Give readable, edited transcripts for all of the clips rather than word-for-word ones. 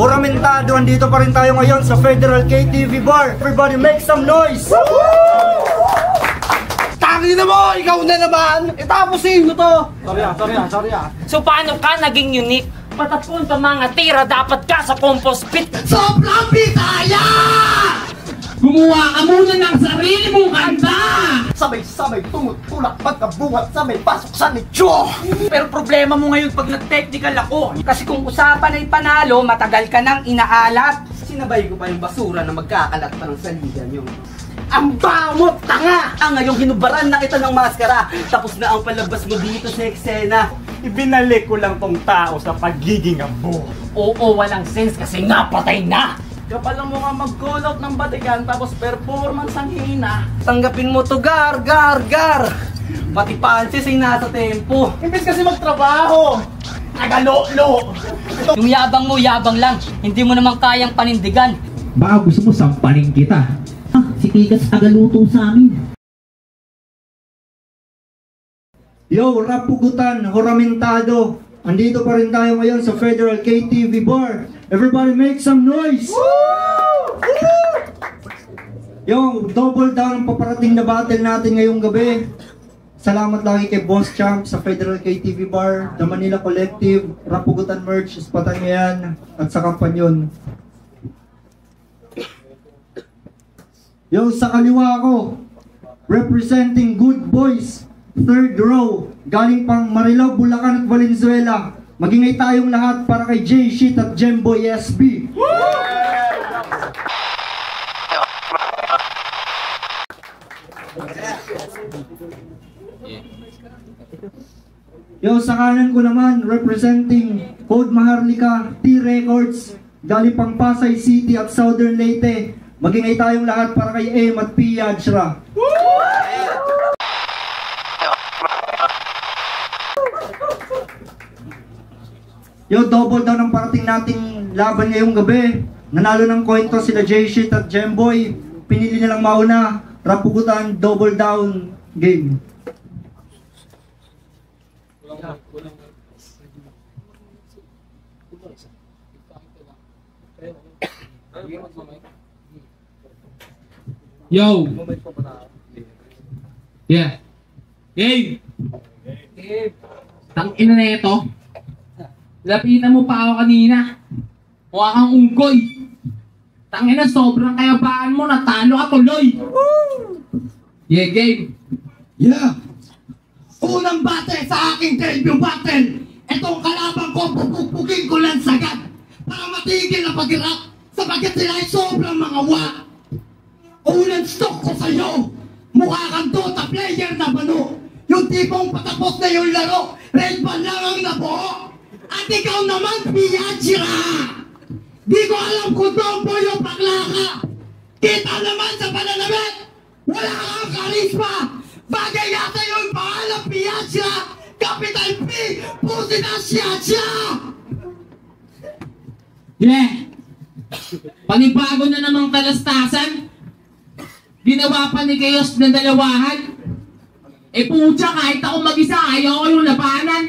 Oramentado, andito pa rin tayo ngayon sa Federal KTV Bar. Everybody make some noise! Tangin na mo! Ikaw na naman! Tapusin mo to! Sorry. So paano ka naging unique? Patapon pa mga tira, dapat ka sa compost pit. Sobrang bitaya! Gumawa ka muna ng sarili mong kanta! Sabay-sabay tumutulak pagkabuhat sabay pasok sa nicho! Pero problema mo ngayon pag nag-technical ako. Kasi kung usapan ay panalo, matagal ka nang inaalat. Sinabay ko pa yung basura na magkakalat pa ng saligan yung ang bamot, tanga! Ngayong hinubaran na kita ng maskara. Tapos na ang palabas mo dito sa eksena. Ibinalik ko lang tong tao sa pagiging ambo. Oo, walang sense kasi napatay na. Kapal lang mo nga mag-call out ng batikan tapos performance ang hina. Tanggapin mo to, gar! Pati punches ay nasa tempo. Imbes kasi magtrabaho! Nagalolo! Yung yabang mo, yabang lang. Hindi mo naman kayang panindigan. Baka gusto mo sampaling kita. Si Kikas tagaluto sa amin. Yo, rap pugutan, oramentado. Andito pa rin tayo ngayon sa Federal KTV Bar. Everybody make some noise! Yo, double down ang paparating na battle natin ngayong gabi. Salamat lagi kay Boss Champ sa Federal KTV Bar, The Manila Collective, Rap Pugutan Merch, Spatan yan, at sa Kampanyon. Yo, sa kaliwa ko, representing Good Boys, third row, galing pang Marilao, Bulacan at Valenzuela. Magingay tayong lahat para kay J-Shit at Gemboy SB. Yo, sa kanan ko naman, representing Code Maharlika, T-Records, galing pang Pasay City at Southern Leyte. Magingay tayong lahat para kay Aim at P. Yajra. Yo, double down ang parating nating laban ngayong gabi. Nanalo ng coin toss sila J-Shit at Gemboy. Pinili nilang mauna. Rap Pugutan, double down game. Yo! Yeah! Game! Tangina na ito. Lapitan mo pa ako kanina. Mukha kang unggoy. Tangina, sobrang kayabaan mo. Natalo ka tuloy. Yeah, game! Yeah! Unang battle sa aking debut battle. Itong kalaban ko, pupupugin ko lang sagad para matigil na pag-rap sapagkat sila ay sobrang mga wak. Unang stock ko sa'yo, mukha kang Dota player na bano. Yung tipong patapos na yung laro, red ball lang ang nabuo. At ikaw naman, Piyachira! Di ko alam kung doon po yung bakla ka. Kita naman sa pananamit, wala kang karisma. Bagay yata yung pangalan, Piyachira! Capital P, pusi na siya! Yeah! Panibago na namang talastasan. Ginawa pa ni Chaos na dalawahan. Putya, kahit ako mag-isa, ayaw ko yung labanan.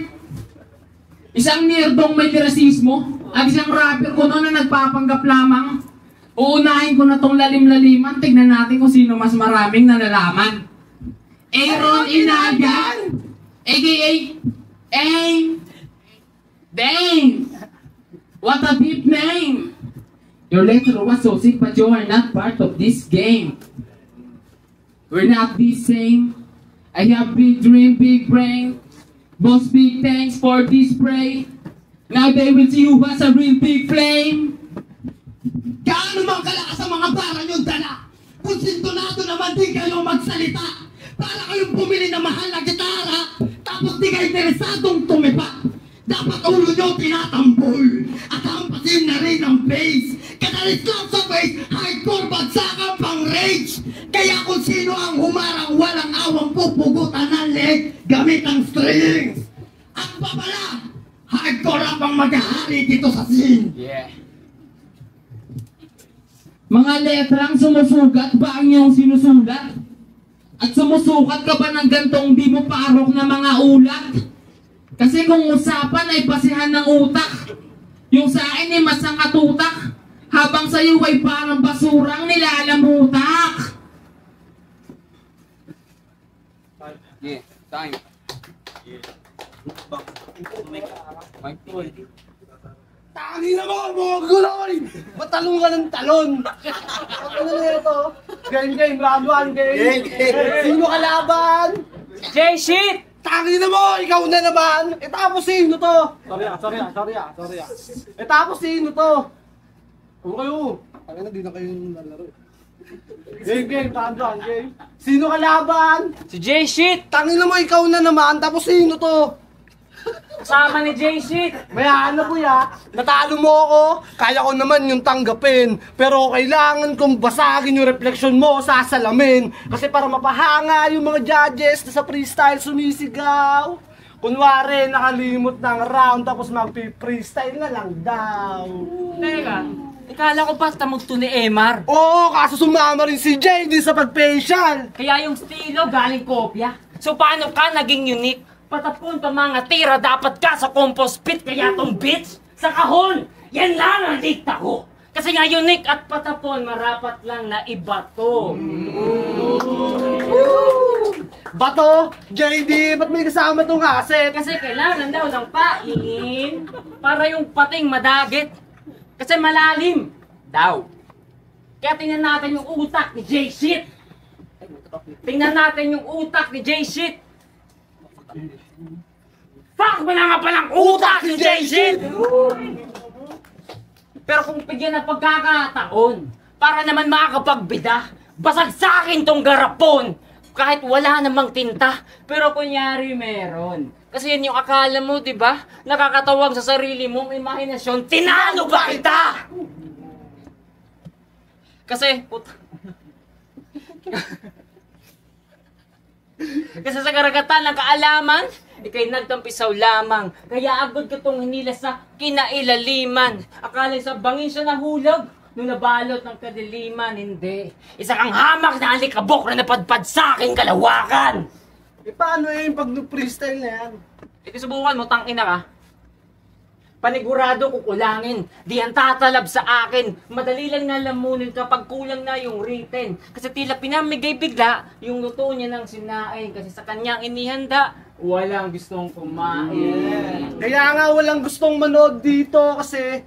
Isang nerdong may rasismo at isang rapper ko noon na nagpapanggap lamang. Uunahin ko na tong lalim-laliman. Tignan natin kung sino mas maraming nalalaman. Aaron Inagan, a.k.a. Dang! What a deep name! Your letter was so sick, but you are not part of this game. We're not the same. I have big dream, big brain. Boss, big thanks for this spray. Now they will see who has a real big flame. Gaano man kalakas ang mga barang yung dala? Kung sintonado naman din kayo magsalita. Para kayong bumili ng mahal na gitara. Tapos di kayo interesadong tumipa. Dapat ulo nyo tinatambol. At hampasin na rin ang bass. Kadalis lang sa bass, hardcore bagsakan pang rage. Kaya kung sino ang humarang walang awang pupugutan ng leg gamit ang strings. At babala, hardcore ang maghahari dito sa scene. Yeah. Mga letrang sumusugat ba ang iyong sinusulat? At sumusukat ka ba ng gantong di mo parok na mga ulat? Kasi kung usapan ay basihan ng utak, Yung sa akin ay masang katutak, habang sa'yo ay parang basurang nilalamutak. Yeah, time. Tangi na mga guloy! Matalong ka ng talon! Ano na ito? Game, round 1, game! Sino kalaban? J-Shit! Tangi na mo! Ikaw na naman! Tapos sino to? Sorry. Tapos sino to? Ano kayo? Tangi na, di na kayo nalaro. Game, round 1, game! Sino kalaban? Si J-Shit! Tangi na mo, ikaw na naman! Tapos sino to? Kasama ni J-Shit! Mayaan na kuya, natalo mo ako, kaya ko naman yung tanggapin. Pero kailangan kong basagin yung refleksyon mo sa salamin. Kasi para mapahanga yung mga judges na sa freestyle sumisigaw. Kunwari, nakalimot ng round tapos magpi-freestyle na lang daw. Teka, ikala ko ba tamog to ni Emar? Oo, kaso sumama rin si Jay din sa pag-facial. Kaya yung estilo galing kopya. So paano ka naging unique? Patapon pa mga tira, dapat ka sa compost pit. Kaya tong bitch, sa kahon, yan lang ang dikta ko. Kasi nga unique at patapon, marapat lang na iba to. Bato, JD, ba't may kasama tong aset? Kasi kailangan daw ng pain para yung pating madagit. Kasi malalim daw. Kaya tingnan natin yung utak ni J-Shit. Tingnan natin yung utak ni J-Shit. Fuck mo na nga palang utak ni J-Shit! Pero kung bigyan ng pagkakataon para naman makakapagbida, basag sa akin tong garapon. Kahit wala namang tinta, pero kunyari meron. Kasi yan yung akala mo, di ba? Nakakatawag sa sarili mong imahinasyon. Tinalo ba kita? Kasi, kasi sa karagatan ng kaalaman, ikay nagtampisaw lamang. Kaya agad ka tong hinila sa kinailaliman. Akala sa bangin siya nahulog, nung nabalot ng kadiliman, hindi. Isa kang hamak na alikabok na napadpad sa aking kalawakan. E paano yung pag-freestyle na yan? Ito subukan mo, tangina ka. Panigurado kukulangin. Di ang tatalab sa akin. Madali lang na lamunin kapag kulang na yung written. Kasi tila pinamigay bigla yung luto niya ng sinain. Kasi sa kanyang inihanda, walang gustong kumain. Kaya nga walang gustong manood dito kasi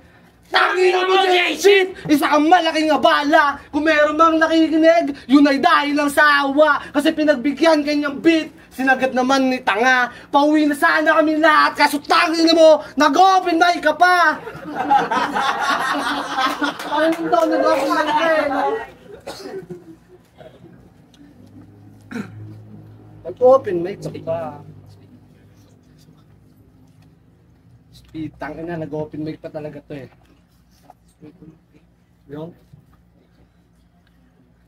Tangina mo, J-Shit! Isa kang malaking abala. Kung meron mang nakikinig, yun ay dahil lang sa awa. Kasi pinagbigyan kanyang beat, sinagat naman ni tanga. Pauwi na sana kami lahat, kaso tangina mo, nag-open mic ka pa! Ano daw nag-open mic ka eh, no? Nag-open mic ka pa. Tangina, nag-open mic pa talaga to eh. Yung?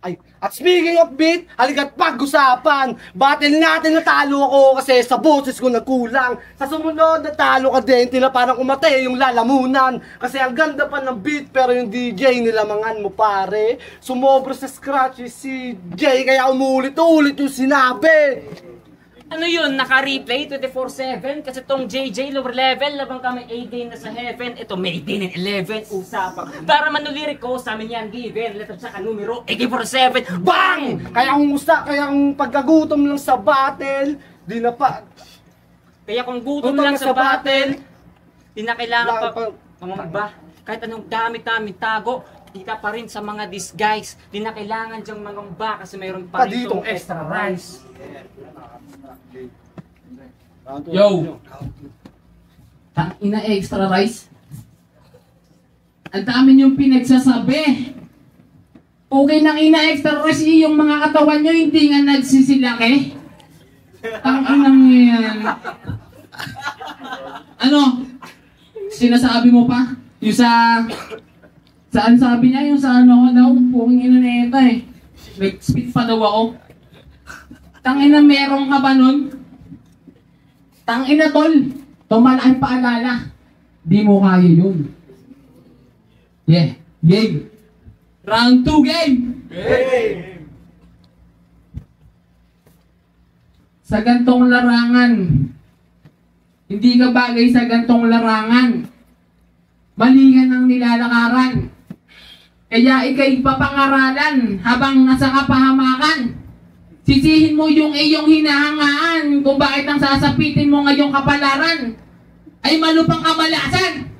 Ay, at speaking of beat, halika't pag-usapan. Battle natin natalo ako kasi sa boses ko nagkulang. Sa sumunod natalo ka din, tila parang umatay yung lalamunan. Kasi ang ganda pa ng beat pero yung DJ nilamangan mo pare. Sumobra sa scratch si Jay kaya umulit-ulit yung sinabi. Ano yun? Naka-replay 24/7? Kasi tong JJ lower level, labang kami 8 day na sa heaven. Ito may day ng 11, usapan. Para manulirik ko, sa amin yan given. Letter sa numero, AK-47, BANG! Kaya kung pagkagutom lang sa battle, di na pa. Kaya kung gutom Gutom lang ka sa sa battle, di na kailangan Wala pa, pa- pangamba. Kahit anong gamit namin tago, kita pa rin sa mga disguise. Di na kailangan dyang mangamba kasi mayroon pa rin Ditong itong extra rice. Yo! Ina extra rice? Ang dami niyong pinagsasabi. Okay nang ina extra rice yung mga katawan nyo hindi nga nagsisilaki. Ang inang yan. Ano? Sinasabi mo pa? Yung sa... Saan sabi niya? Yung sa ano daw? Puking ina na ito eh. May spit pa daw ako. Tangina meron ka ba nun? Tangina tol. Tumalaking paalala. Di mo kaya yun. Yeah. Game. Round 2 game. Sa gantong larangan. Hindi ka bagay sa gantong larangan. Mali ka ng nilalakaran. Kaya ika'y papangaralan habang nasa kapahamakan. Sisihin mo yung iyong hinahangaan kung bakit ang sasapitin mo ngayong kapalaran ay malupang kamalasan.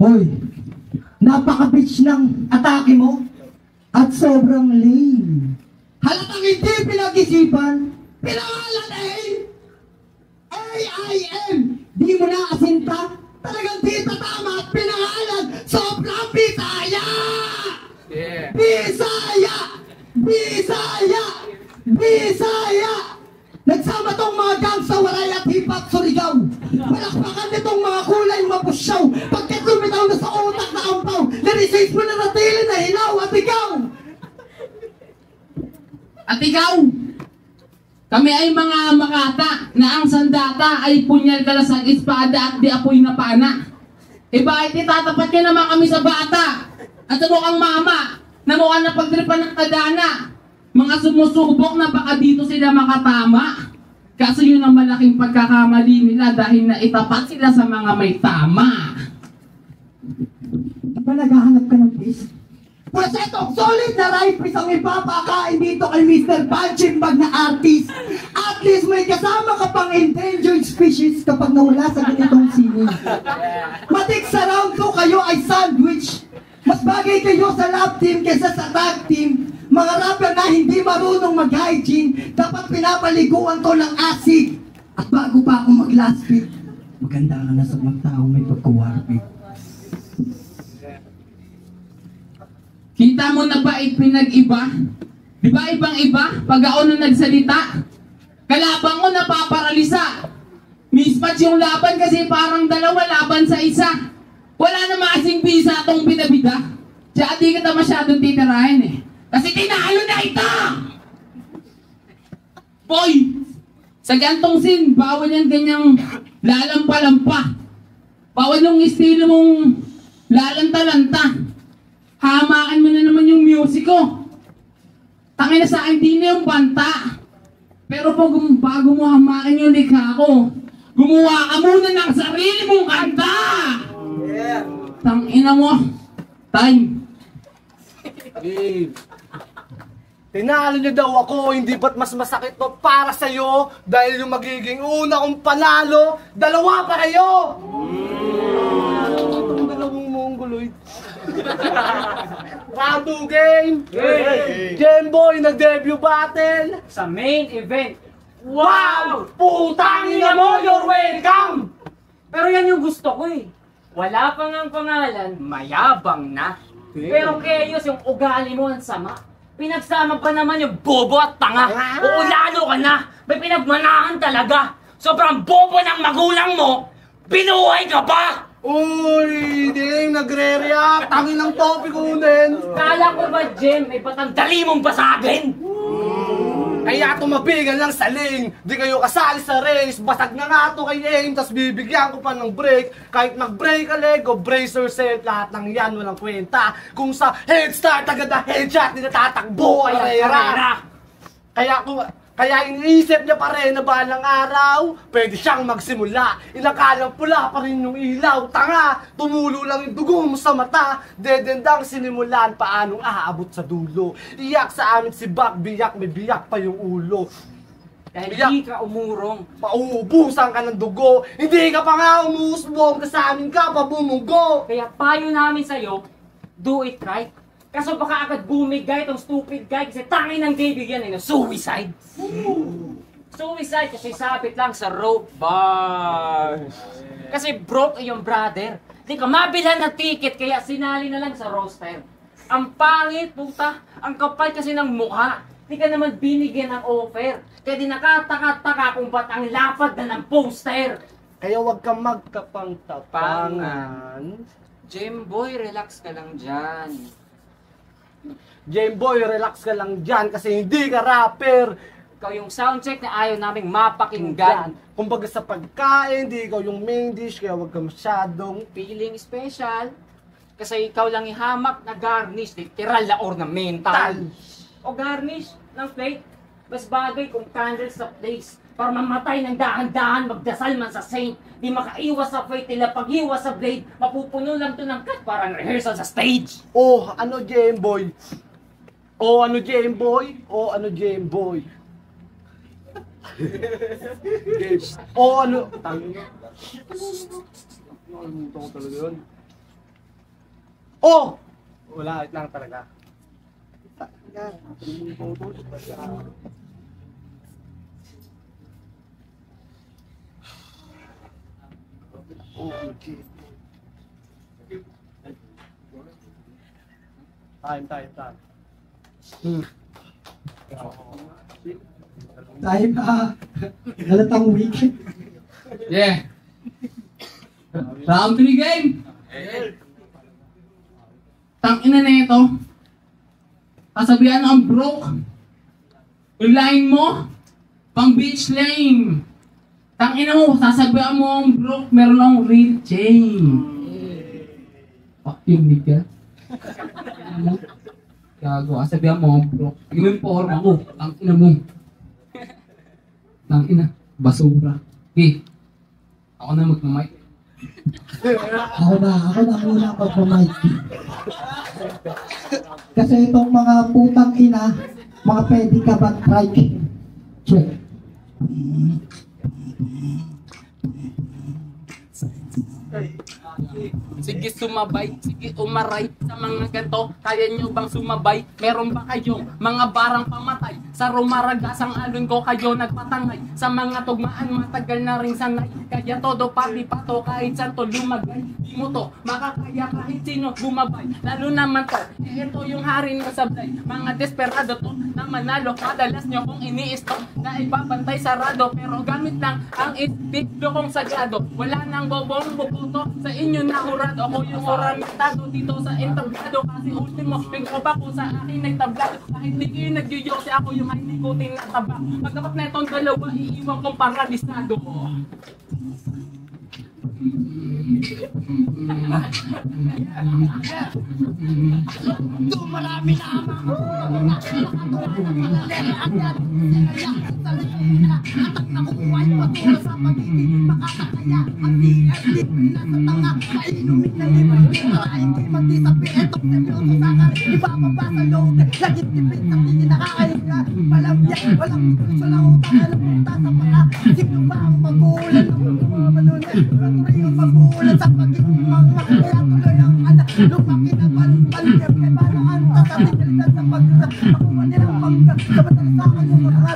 Hoy, napaka-bitch ng atake mo at sobrang lame. Halatang hindi pinag-isipan, pinangalan AIM. Di mo na asinta, talagang di tatama at pinangalan, sobrang Bisaya! Yeah. Bisaya! Bisaya! Bisaya! Nagsama tong mga gangsta, waray at hip-hop Surigao. Palakpakan nitong mga kulay mapusyaw. Pagkat lumitaw na sa utak na ampaw, na-research mo na natili na hilaw at ikaw. At ikaw, kami ay mga makata na ang sandata ay punyal kalasang espada at di apoy na pana. E bakit itatapat nyo naman kami sa bata? At sa mukhang mama, na mukhang napagtripan ng kadana. Mga sumusubok na baka dito sila makatama. Kaso yun ang malaking pagkakamali nila dahil na itapat sila sa mga may tama. Di ba naghahanap ka ng peace? Pues etong solid na rifles ang ipapakain dito kay Mr. Punching Bag na artist. At least may kasama ka pang endangered species kapag nawala sa ganitong sinin. Matik sa round 2 kayo ay sandwich. Mas bagay kayo sa lab team kaysa sa tag team. Mga rapper na hindi marunong mag-hygiene, dapat pinapaliguan ko ng acid. At bago pa ako mag-last pick, maganda ka na sa mga taong may pagkawarpig. Kita mo na ba pinag-iba? Di ba ibang iba? Pag ako na nagsalita, kalabang ko napaparalisa. Mismatch yung laban kasi parang dalawa laban sa isa. Wala na makasing bisa itong bida-bida. Tsaka di kita masyadong titirahin eh. Kasi tinalo na ito! Boy! Sa gantong scene, bawal yung ganyang lalampa-lampa. Bawal yung estilo mong lalanta-lanta. Hamakan mo na naman yung music ko. Tangin na sa akin, di na yung banta. Pero pag bago mo hamakan yung likha ko, gumawa ka muna ng sarili mong kanta! Yeah. Tangina mo. Time. Tinalo niyo daw ako, hindi ba't mas masakit to para sa'yo? Dahil yung magiging una kong panalo, dalawa pa kayo! Itong dalawang mongoloid. Round 2 game! Gemboy, nag-debut battle! Sa main event. Wow! Putang ina mo, you're welcome! Pero yan yung gusto ko eh. Wala pa ngang pangalan, mayabang na. Pero kayos yung ugali mo ang sama. Pinagsama pa naman yung bobo at tanga. Oo, lalo ka na. May pinagmanahan talaga. Sobrang bobo ng magulang mo. Binuhay ka pa! Uy, ding, nagre-react. Tangin ng topic ko din. Kala ko ba, Jem, may patandali mong basagin? Kaya tumabigan lang sa lane. Di kayo kasali sa race. Basag na nga to kay aim. Tas bibigyan ko pa ng break. Kahit mag-break a leg o brace yourself. Lahat ng yan walang kwenta. Kung sa head start agad na headshot, di natatakbo ay karera. Kaya iniisip niya pa rin na balang araw, pwede siyang magsimula. Inakalang pula pa rin yung ilaw. Tanga, tumulo lang yung dugo mo sa mata. Dedendang sinimulan, paanong aabot sa dulo. Iyak sa amin si Bak, biyak, may biyak pa yung ulo. Dahil Biyak. di ka umurong. Pauubusan ka ng dugo. Hindi ka pa nga umusbong, sa amin ka pa bumunggo. Kaya payo namin sa'yo, do it right. Kaso baka agad bumigay itong stupid guy kasi tangin ng David yan eh, suicide. Suicide kasi sabit lang sa rope bars. Kasi broke yung brother. Di ka mabilhan ng ticket kaya sinali na lang sa roster. Ang pangit, puta. Ang kapal kasi ng mukha. Di ka naman binigyan ng offer. Kaya di nakataka-taka kung ba't ang lapad na ng poster. Kaya wag kang magtapang-tapangan. Jemboy, relax ka lang dyan. Gameboy, relax ka lang dyan kasi hindi ka rapper. Ikaw yung soundcheck na ayaw naming mapakinggan. Kumbaga sa pagkain, di ikaw yung main dish, kaya wag ka masyadong Feeling special. Kasi ikaw lang ihamak na garnish, literal na ornamental. O garnish ng plate, mas bagay kung candles sa place. para mamatay ng dahan-dahan, magdasal man sa saint. Di makaiwas sa fate nila, paghiwas sa blade, mapupuno lang to ng cut, parang rehearsal sa stage. Oh, ano Jemboy? Oh, ano Jemboy? Oh, ano Jemboy? Oh, ano? Nakalimutan ko talaga yun. Oh! Wala, wait lang talaga. Oh, okay. Time. Time halatang weekend. Yeah. Round 3 game. Tangina na ito. Kasabihan ang broke. Yung line mo, pang beach lane. Tangina mo, sasabihan mo ang broke, meron akong real chain. Fuck you, nigga. Gago, sabihan mo ang broke. Yung forma ko, tangina mo. Tangina, basura. Okay, ako na magmamay. Ako na muna pagmamike. Kasi itong mga putang ina, mga pwede ka ba trike? Check. Sige sumabay, sige umaray sa mga ganto. Kaya nyo bang sumabay? Meron ba kayong mga barang pamatay? Sa rumaragas ang alon ko kayo nagpatangay. Sa mga tugmaan matagal na rin sanay. Kaya todo pati pato kahit saan to lumagay. Di mo to makakaya kahit sino bumabay. Lalo naman to, ito yung hari ng sablay. Mga desperado to na manalo. Madalas nyo kung ini-stop na ibabantay sarado. Pero gamit lang ang espiklo kong sagrado. Wala nang bobong bubuto sa inyo na hurado. Ako yung oramitado dito sa entablado. Kasi ultimo, nagkaba ko sa akin nagtablado. Kahit di kayo nagyuyose, ako yung may nikotin na taba. Pagkapat na itong dalawa, iiwan kong paralisado. Marami na atak na kukuha ay patulo sa pagiging makakakaya ang DFD nasa tanga kainumin na limay maraming di magdisapir etong seryoso sa karin ibababa sa loob lagit tipid ng hindi nakakahiga walang yan walang walang utang alam punta sa mga sino ba ang magulan ng mga manunan ang rin magulan sa pagiging mga kaya tuloy ang anak lumaki na balbal kaya paano ang tatatigil na sa pagkak ako man nilang pagkak sa matalsakan yung mga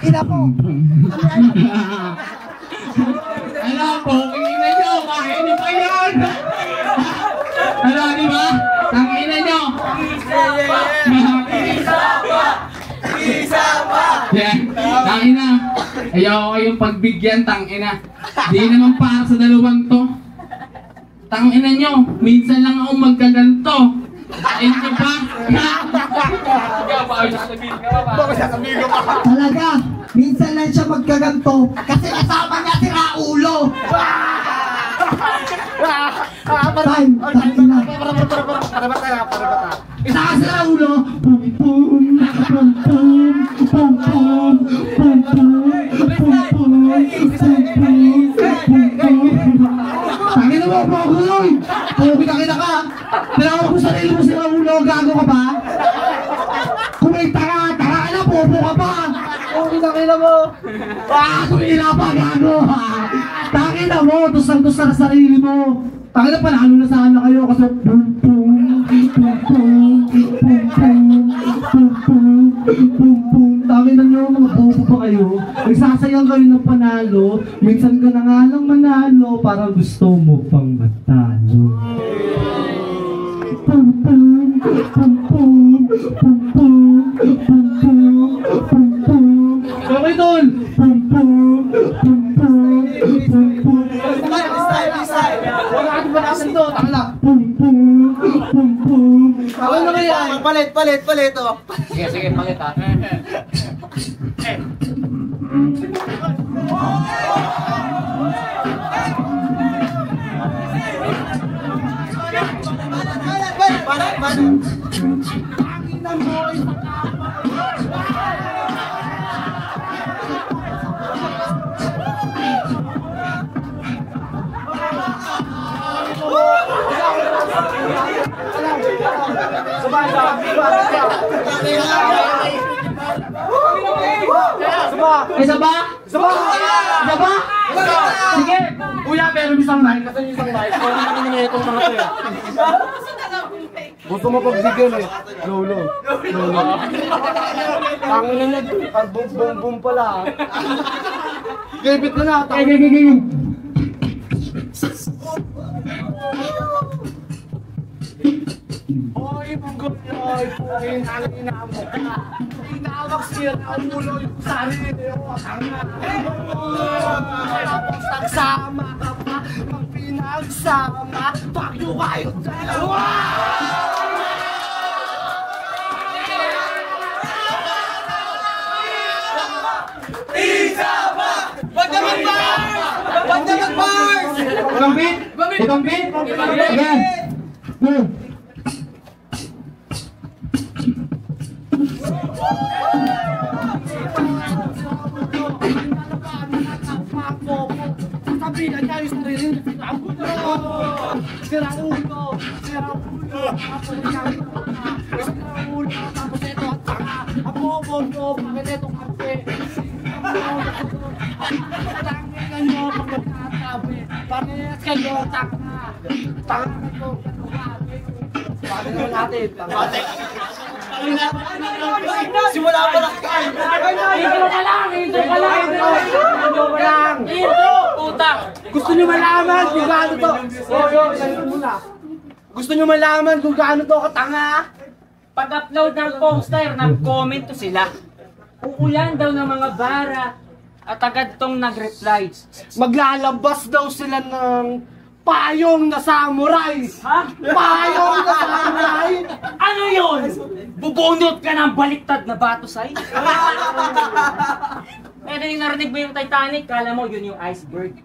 ina po. Alam po, kingina nyo, makinig pa yun! Ano, di ba? Tangina nyo! Isa pa! Yeah, tangina. Ayaw ko kayong pagbigyan, tangina. Di naman para sa dalawang to. Tangina nyo, minsan lang ako magkaganto. Ayun nyo ba? Bakit sasabihin ko pa? Talaga, minsan lang siya magkaganto kasi kasama niya si Raulo. Time, tangina. Para bata. Isa ka si Raulo. Pum pum, pum pum, pum pum, pum pum, pum pum, tangina mo, paguloy. Kita ka. Pinawag ko sarili mo si Raulo, gago ka ba? Kung may tanga ka na, bobo ka pa. Kita mo. Kumila pa, gago. Tangina mo, tusang-tus na sarili mo. Tangina, panalo na sana kayo kasi pum pum, pum pum, pum pum, pum pum, pum pum. Tangina nyo, mga bobo pa kayo. Nagsasayang kayo ng panalo. Minsan ka na nga lang manalo, parang gusto mo pang matalo. Pum pum, pum pum, pum pum, pum pum, pum pum. Okay, Tol! Pum pum, pum pum, pum pum. Isay. Wala ka ba nasan to? Tama na. Pum pum, pum pum. Ako na kaya. Palit. Oh. Sige, palit ha. Panginoon mo Isa ba? Sige! Kuya, pero isang mic. Kasi yung isang mic. Kung ano naman itong mga to eh. Gusto mo pagbigyan eh. Lolo. Tangin na niya. Boom pala. Gabit na na. Oy, munggot oy. Pukin, hangin na mo. Tinawag siya na ulo yung sarili. Tapos nagsama ka pa. Pag pinagsama, pagyo kayo dalawa! Itong beat? Again. Boom. Sabihan niya yung sarili niya. Sira ulo. Tapos ito at saka. Ang bobo. Bakit ito kape? Tanginan nyo pag nagtatabi. Parehas kayo. Tanga kayo. Bakit naman natin? Simula pa lang. Intro pa lang! Intro! Puta! Gusto nyo malaman kung gaano to? Gusto nyo malaman kung gaano to katanga? Pag-upload ng poster, nag-comment to sila. Uulan daw ng mga bara. At agad tong nag-reply. Maglalabas daw sila ng payong na samurai! Ha? Payong na samurai! Ano yun? Bubunot ka ng baliktad na batusay? Pero yung narinig mo yung Titanic, kala mo yun yung iceberg.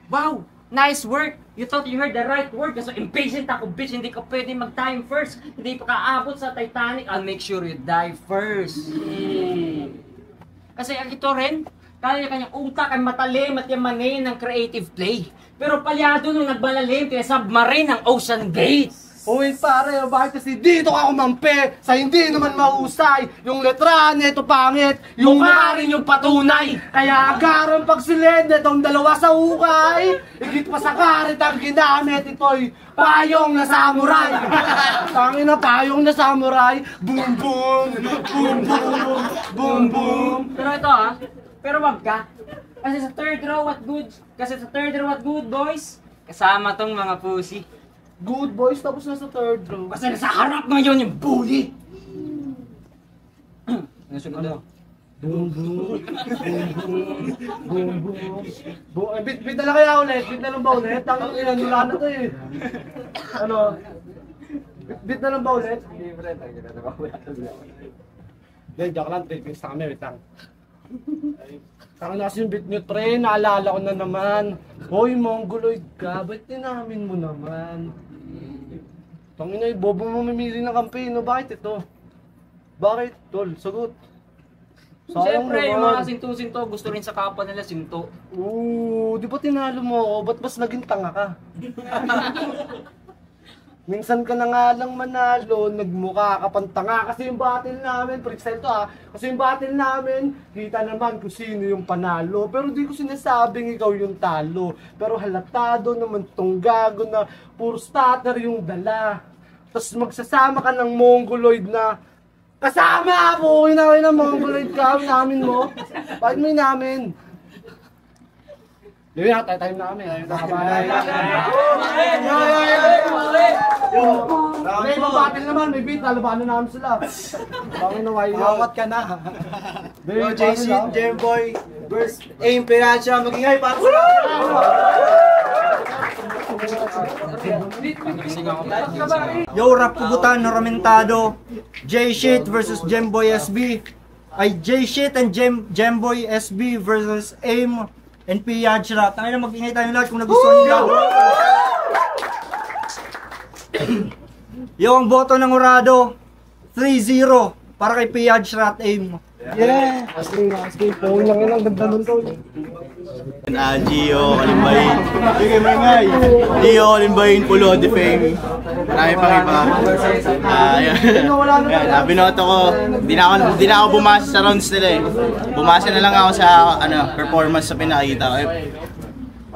Wow! Nice work! You thought you heard the right word. Kasi impatient ako, bitch. Hindi ka pwede mag-time first. Hindi pa kaabot sa Titanic. I'll make sure you die first. Kasi ito rin, kanya-kanyang utak ay matalim at yamanin ng creative play. Pero palyado nung nagbalalim kaya submarine ng Ocean Gate. Uy pare, bakit kasi dito ka kumampi sa hindi naman mahusay? Yung letra nito pangit, yung Mukha rin yung patunay. kaya agaran pagsilid itong dalawa sa hukay. Higit pa sa karit ang ginamit ito'y payong na samurai. Tangin na payong na samurai. Boom boom, boom boom, boom boom. Pero ito pero wag ka. Kasi sa third row at good boys, kasama tong mga pussy. Good boys tapos nasa third row. Kasi nasa harap ngayon yung bully. Ano? Boom boom, boom boom, boom boom. Bit na lang kaya ulit, bit na lang ba ulit? Tangang ilan, wala na to eh. Ano? Bit na lang ba ulit? Hindi, Fred. Hindi, joke lang, 3 pins na kami, wait lang. Tangang nasa yung bit nyo, pre, naalala ko na naman. Hoy, mongoloid ka, ba't tinamin mo naman? Tangina, bobo mo mamili ng kampino, bakit ito? Bakit, tol? Sagot. Siyempre, yung mga sinto-sinto, gusto rin sa kapwa nila sinto. Di ba tinalo mo ako? Ba't mas naging tanga ka? Minsan ka na nga lang manalo, nagmukha ka pang tanga. Kasi yung battle namin, present to kasi yung battle namin, kita naman kung sino yung panalo. Pero di ko sinasabing ikaw yung talo. Pero halatado naman tong gago na puro starter yung dala. Tapos magsasama ka ng mongoloid na kasama po! Inawin ng mongoloid ka, inamin mo. Bakit mo inamin? Yun nga, time namin. May mabatil naman, may beat, lalabanan namin sila. Bakit na why Awat ka na. Yo, JC, Jamboy, versus Aim Piracha, magingay para sa Yo, rap pugutan, Noramentado, J-Shit versus Jamboy SB. Ay, J-Shit and Jamboy SB versus Aim and Piyajra. Tangina na, mag-ingay tayo lahat kung nagustuhan nila. Yo, ang boto ng Urado, 3-0 para kay Piyajra at Aim. Yeah! Asking, po lang yun ang ganda nun to. Gio, Kalimbayin. Bigay mo ngay. Gio, Kalimbayin, Pulo, Defame. Marami pang iba. Binoto ko, di na ako bumasa sa rounds nila eh. Bumasa na lang ako sa performance sa pinakita ko.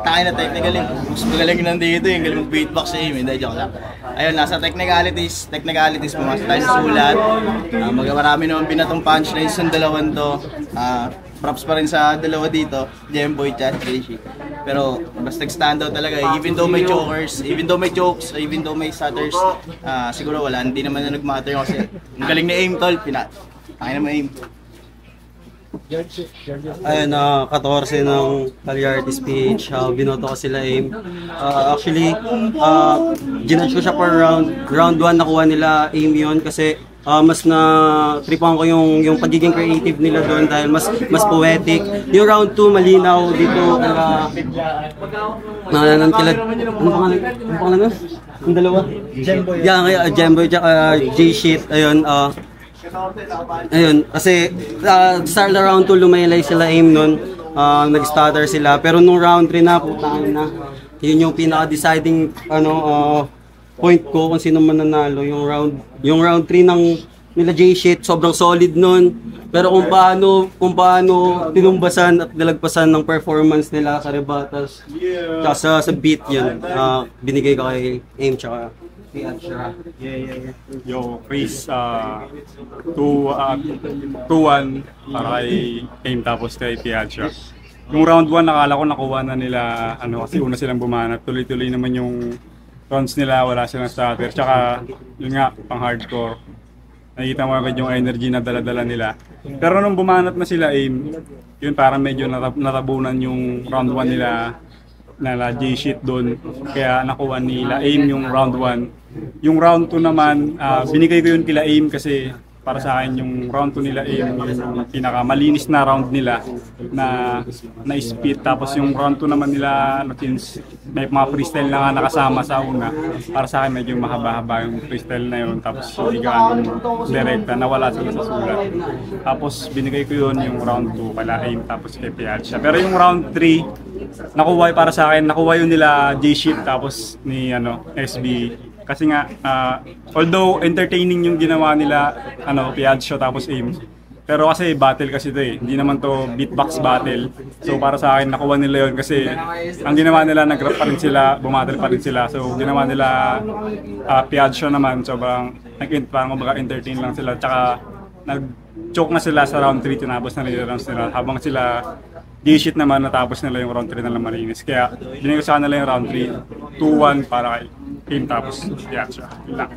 Tayo na technically, mas magaling nandito yung galing mag-beatbox sa aim, hindi, joke lang. Ayun, nasa technicalities, pumasok tayo sa sulat. Marami naman binatong punchlines yung dalawan to. Props pa rin sa dalawa dito, Jemboy at Rishi. Pero basta nag-stand out talaga eh. Even though may chokers, even though may chokes, even though may stutters, siguro wala, hindi naman na nag-matter kasi ang galing na aim tol, kaya naman aim. Ayun, 14 ng Calyardy speech, binoto ko sila aim. Actually, ginudge ko siya per round. Round 1 nakuha nila aim yun kasi mas na-tripan ko yung pagiging creative nila doon dahil mas poetic. Yung round 2 malinaw dito. Ano pangalan nun? Yung dalawa? Jemboy. Yeah, Jemboy, J-Shit. Ayun, kasi start na round 2 lumaylay sila aim nun, nag-stutter sila, pero nung round 3 na, putangin na, yun yung pinaka-deciding point ko kung sino man nanalo, yung round 3 ng nila J-Shit, sobrang solid nun, pero kung paano tinumbasan at nilagpasan ng performance nila sa rebatas, tsaka sa beat yun, binigay ko kay aim tsaka Yo, Chris, 2-1 para kay Aim tapos kay Piazza. Yung round 1 nakala ko nakuha na nila, kasi una silang bumanat, tuloy-tuloy naman yung rounds nila, wala silang starter. Tsaka, yun nga, pang hardcore. Nakikita mo agad yung energy na dala-dala nila. Pero nung bumanat na sila Aim, yun parang medyo natabunan yung round 1 nila na J-Shit doon. Kaya nakuha nila Aim yung round 1. Yung round 2 naman, binigay ko yun kila Aim kasi para sa akin yung round 2 nila Aim yung pinakamalinis na round nila na speed. Tapos yung round 2 naman nila, since may mga freestyle na nga nakasama sa una, para sa akin medyo mahaba-haba yung freestyle na yun. Tapos hindi gaano direkta, nawala sila sa sulat. Tapos binigay ko yun yung round 2 kala Aim tapos kay Piazza. Pero yung round 3, nakuha para sa akin, nakuha yun nila J-Shit tapos ni SB. Kasi nga, although entertaining yung ginawa nila, Piazza tapos Aim. Pero kasi battle kasi ito eh, hindi naman to beatbox battle. So para sa akin, nakuha nila yun kasi ang ginawa nila, nag-rap pa rin sila, bumattle pa rin sila. So ginawa nila Piazza naman, sobrang parang entertain lang sila. Tsaka nag-choke na sila sa round 3, tinapos na nila rounds nila. Habang sila J-Shit naman, natapos nila yung round 3 na lang malinis. Kaya binigay ko sa kanila yung round 3, 2-1 para kay Aim tapos Piazza. Yun lang.